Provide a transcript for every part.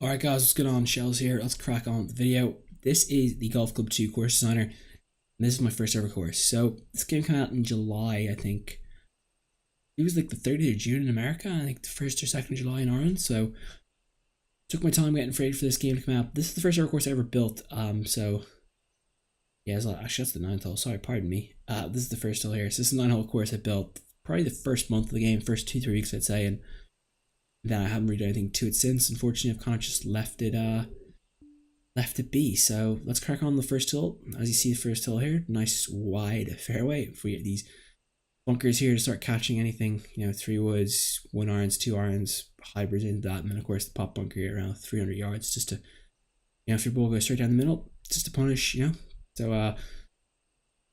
Alright guys, what's going on? Shells here. Let's crack on with the video. This is the Golf Club 2 course designer, and this is my first ever course. So this game came out in July, I think. It was like the 30th of June in America, I think the 1st or 2nd of July in Ireland. So took my time getting ready for this game to come out. This is the first ever course I ever built. So yeah, actually that's the 9th hole. Sorry, pardon me. This is the first hole here. So this is the 9 hole course I built probably the first month of the game, first 2-3 weeks I'd say, and then I haven't really done anything to it since. Unfortunately, I've kind of just left it be. So let's crack on the first hole. As you see, the first hole here, nice wide fairway. If we get these bunkers here to start catching anything, 3 woods, 1 irons, 2 irons, hybrids into that, and then of course the pop bunker here around 300 yards, just to, if your ball goes straight down the middle, just to punish, So I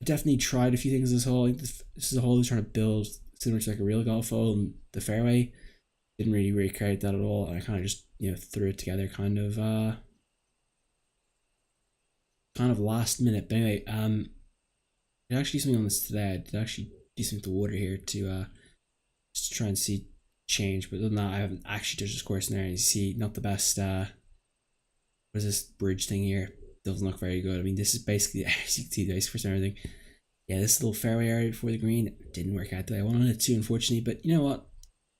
definitely tried a few things this hole. This is a hole that's trying to build similar to like a real golf hole, and the fairway didn't really create that at all. I kind of just threw it together kind of last minute. But anyway, I did actually do something on this today. I did actually do something with the water here to just try and see change. But other than that, I haven't actually touched this course in there. You see, not the best. What is this bridge thing here? Doesn't look very good. I mean, this is basically, as you can see, the ice course and everything. Yeah, this little fairway area before the green didn't work out the way I wanted it to, unfortunately. But you know what?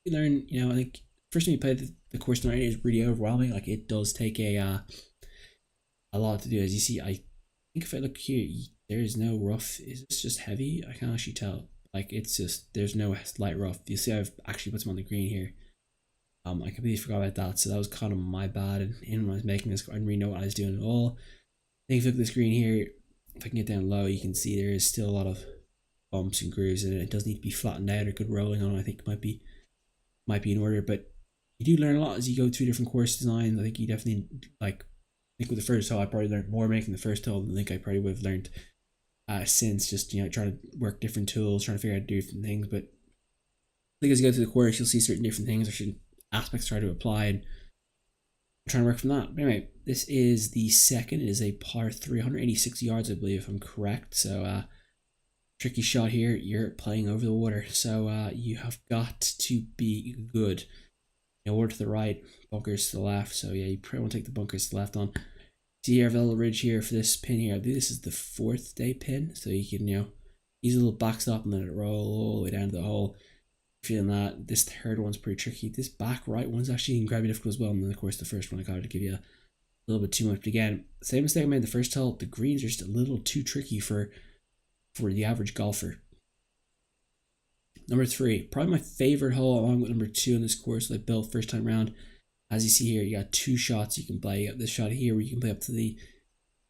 You learn. I think first time you play the course tonight is really overwhelming. Like, it does take a lot to do. As you see, I think if I look here, there is no rough. Is this just heavy? I can't actually tell. Like, it's just, there's no light rough. You see, I've actually put some on the green here. I completely forgot about that, so that was kind of my bad. And when I was making this, I didn't really know what I was doing at all. I think if you look at the screen here, if I can get down low, you can see there is still a lot of bumps and grooves, and it does need to be flattened out or good rolling on. I think it might be in order, but you do learn a lot as you go through different course designs. I think you definitely, like, I think with the first hole, I probably learned more making the first hole than I think I probably would have learned since, just trying to work different tools, trying to figure out different things. But I think as you go through the course, you'll see certain different things or certain aspects try to apply, and trying to work from that. But anyway, this is the second. It is a par 386 yards, I believe, if I'm correct. So tricky shot here. You're playing over the water, so you have got to be good. Water to the right, bunkers to the left. So yeah, you probably want to take the bunkers to the left on. See here, I have a little ridge here for this pin here. I believe this is the 4th day pin, so you can use a little backstop and let it roll all the way down to the hole. Feeling that. This third one's pretty tricky. This back right one's actually incredibly difficult as well. And then of course the first one I got to give you a little bit too much. But again, same mistake I made the first hole. The greens are just a little too tricky for the average golfer. Number 3, probably my favorite hole, along with number 2 in this course that I built first time around. As you see here, you got 2 shots you can play. You got this shot here where you can play up to the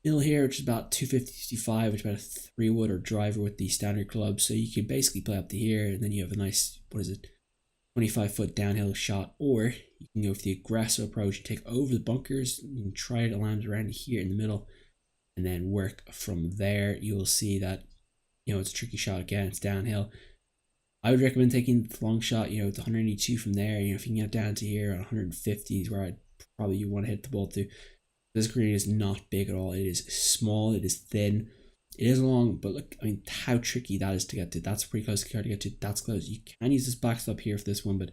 middle here, which is about 250-65, which is about a 3-wood or driver with the standard club. So you can basically play up to here, and then you have a nice, 25-foot downhill shot. Or you can go for the aggressive approach. You take over the bunkers, you can try to land around here in the middle, and then work from there. You will see that, it's a tricky shot again. It's downhill. I would recommend taking the long shot, the 182 from there. If you can get down to here at 150 is where I'd probably want to hit the ball to. This green is not big at all. It is small. It is thin. It is long, but look, I mean, how tricky that is to get to. That's pretty close to get to. That's close. You can use this backstop here for this one, but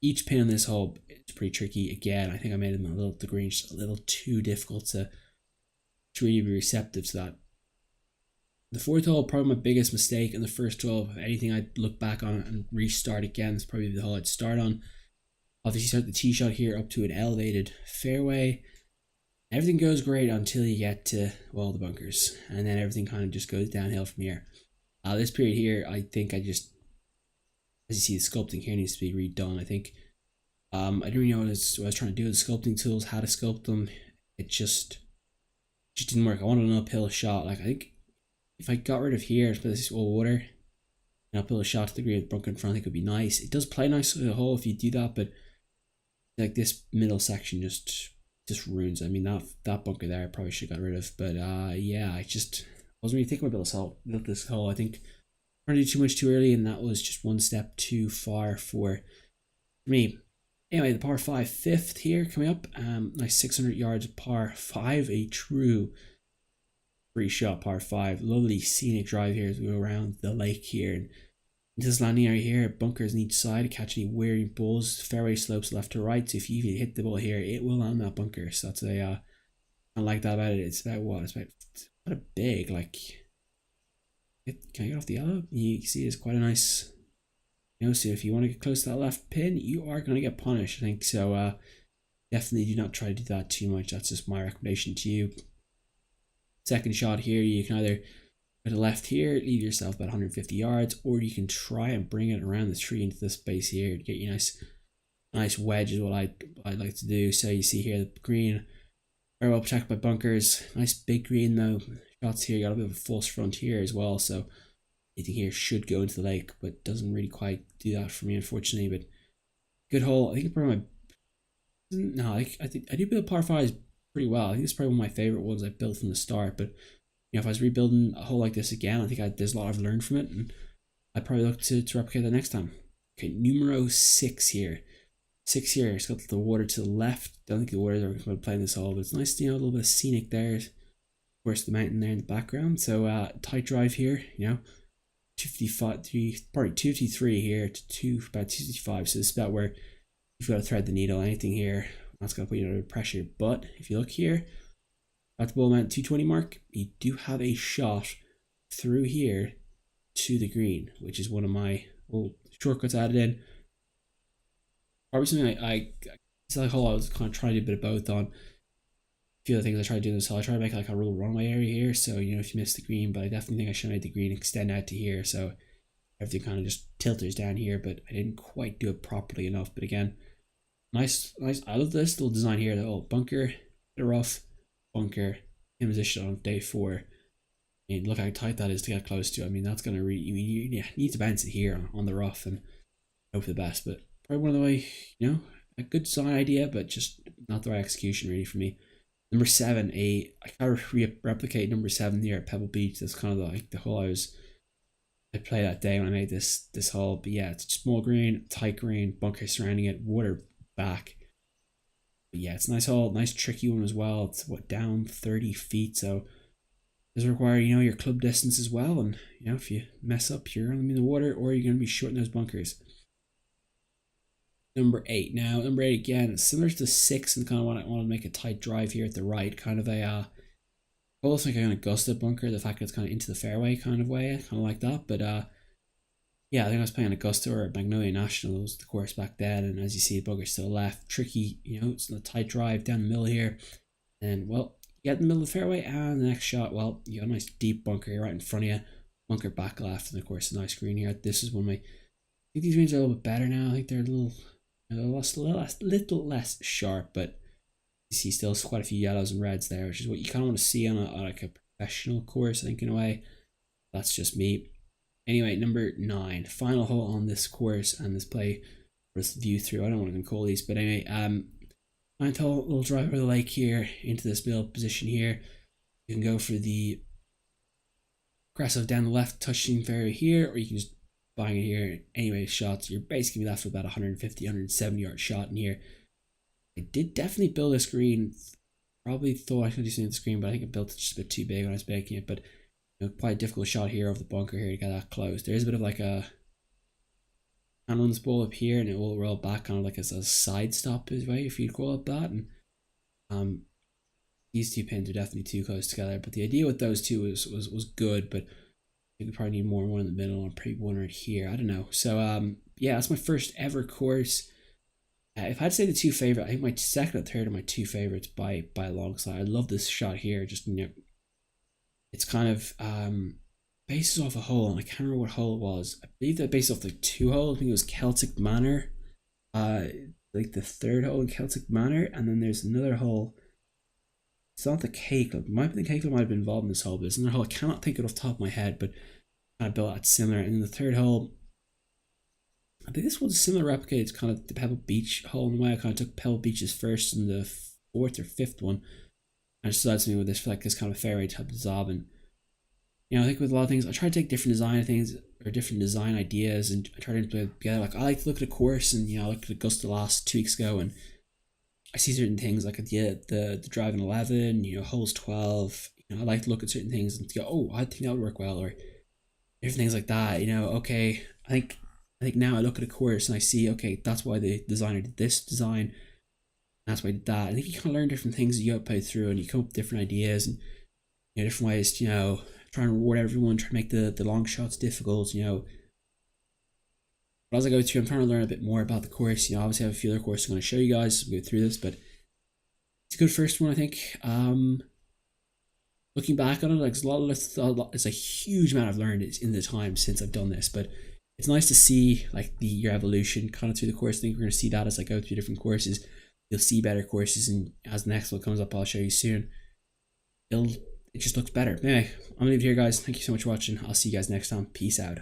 each pin on this hole is pretty tricky. Again, I think I made the green just a little too difficult to really be receptive to that. The 4th hole, probably my biggest mistake in the first hole. If anything, I'd look back on it and restart again. It's probably the hole I'd start on. Obviously, start the tee shot here up to an elevated fairway. Everything goes great until you get to, well, the bunkers. And then everything kind of just goes downhill from here. This period here, I think as you see, the sculpting here needs to be redone. I think I didn't really know what I was trying to do with the sculpting tools, how to sculpt them. It just didn't work. I wanted an uphill shot. Like, I think if I got rid of here, put this all water, and uphill a shot to the green with bunker in front, I think it would be nice. It does play nice with the hole if you do that, but like this middle section just ruins. I mean, that bunker there I probably should have got rid of. But yeah, I wasn't really thinking about this hole. I think I did too much too early, and that was just one step too far for me. Anyway, the par 5 5th here coming up. Nice 600 yards par 5, a true free shot par 5. Lovely scenic drive here as we go around the lake here, and this landing area here, bunkers on each side to catch any weird balls. Fairway slopes left to right, so if you hit the ball here, it will land that bunker. So that's a I like that about it. It's about what? It's about a big, like, can I get off the yellow? You can see it's quite a nice, so if you want to get close to that left pin, you are going to get punished, I think. So definitely do not try to do that too much. That's just my recommendation to you. Second shot here, you can either go to the left here, leave yourself about 150 yards, or you can try and bring it around the tree into this space here to get you nice wedge is what I'd like to do. So you see here the green, very well protected by bunkers. Nice big green though. Shots here, you got a bit of a false front here as well. So anything here should go into the lake, but doesn't really quite do that for me, unfortunately. But good hole. I think it's probably I think I do build par fives pretty well. I think it's probably one of my favorite ones I built from the start. But if I was rebuilding a hole like this again, I think there's a lot I've learned from it, and I'd probably look to replicate that next time. Okay, numero 6 here. 6 here, it's got the water to the left. Don't think the water's are going to play in this hole, but it's nice to, a little bit of scenic there. Of course, the mountain there in the background. So tight drive here, 255, probably 253 here to about 265. So this is about where you've got to thread the needle. Anything here, that's going to put you under pressure. But if you look here, at the ball mount 220 mark, you do have a shot through here to the green, which is one of my little shortcuts added in. Probably something it's like a hole I was kind of trying to do a bit of both on. A few other things I tried to do in this hole. I tried to make like a real runway area here, so if you miss the green, but I definitely think I should have made the green extend out to here, so everything kind of just tilters down here, but I didn't quite do it properly enough. But again, nice. I love this little design here. The little bunker, bit of rough, bunker in position on day 4. And look how tight that is to get close to. I mean, that's gonna really you need to bounce it here on the rough and hope for the best. But probably one of the way, a good design idea, but just not the right execution really for me. Number 7, I kind of replicate number 7 here at Pebble Beach. That's kind of like the hole I played that day when I made this hole. But yeah, it's small green, tight green, bunker surrounding it, water back. But yeah, it's a nice hole, nice tricky one as well. It's down 30 feet, so it does require your club distance as well. And if you mess up, you're gonna be in the water, or you're gonna be short in those bunkers. Number 8. Now, number 8 again, similar to 6, and kind of want to make a tight drive here at the right, kind of a almost like an Augusta bunker. The fact that it's kind of into the fairway kind of way, kind of like that. But yeah, I think I was playing Augusta or Magnolia National was the course back then, and as you see, the bunker's to the left, tricky. It's a tight drive down the middle here, and well, you get in the middle of the fairway, and the next shot, well, you got a nice deep bunker here right in front of you, bunker back left, and of course a nice green here. This is one of my. I think these greens are a little bit better now. I think they're a little less sharp, but you see still quite a few yellows and reds there, which is what you kind of want to see on like a professional course, I think, in a way. That's just me. Anyway, number 9, final hole on this course and this play, this view through. I don't want to even call these, but anyway, 9th hole, little drive over the lake here into this middle position here. You can go for the aggressive down the left touching fairway here, or you can just bang it here. Anyway, shots, you're basically left with about 150, 170 yard shot in here. I did definitely build this green. Probably thought I could do something with the screen, but I think I built it just a bit too big when I was making it. But quite a difficult shot here over the bunker here to get that close. There is a bit of like a hand on this ball up here, and it will roll back kind of like as a side stop is way, if you'd call it that. And these 2 pins are definitely too close together. But the idea with those two was good, but I think we probably need more, one in the middle, and probably one right here. I don't know. So yeah, that's my first ever course. If I'd say the 2 favorite, I think my second and third are my 2 favorites by a long shot. I love this shot here. Just it's kind of bases off a hole, and I can't remember what hole it was. I believe that based off the 2 holes. I think it was Celtic Manor, like the 3rd hole in Celtic Manor, and then there's another hole. It's not the K Club. The K Club might have been involved in this hole, but it's another hole. I cannot think it off the top of my head, but kind of built that similar. And then the 3rd hole, I think this one's similar replica. It's kind of the Pebble Beach hole in the way. I kind of took Pebble Beach's first and the 4th or 5th one. I just started something with this for like this kind of fairway type of job. And I think with a lot of things, I try to take different design things or different design ideas, and I try to implement together. Like I like to look at a course, and I looked at Augusta last 2 weeks ago, and I see certain things like the driving 11, holes 12. I like to look at certain things and go, oh, I think that would work well, or different things like that. Okay, I think now I look at a course and I see, okay, that's why the designer did this design. That's why I did that. I think you kind of learn different things as you go play through, and you come up with different ideas and different ways to try and reward everyone, try to make the long shots difficult. But as I go through, I'm trying to learn a bit more about the course. Obviously I have a few other courses I'm going to show you guys as we go through this, but it's a good first one, I think. Looking back on it, like it's a huge amount I've learned in the time since I've done this, but it's nice to see like your evolution kind of through the course. I think we're going to see that as I go through different courses. You'll see better courses, and as the next one comes up, I'll show you soon. It just looks better. Anyway, I'm gonna leave it here, guys. Thank you so much for watching. I'll see you guys next time. Peace out.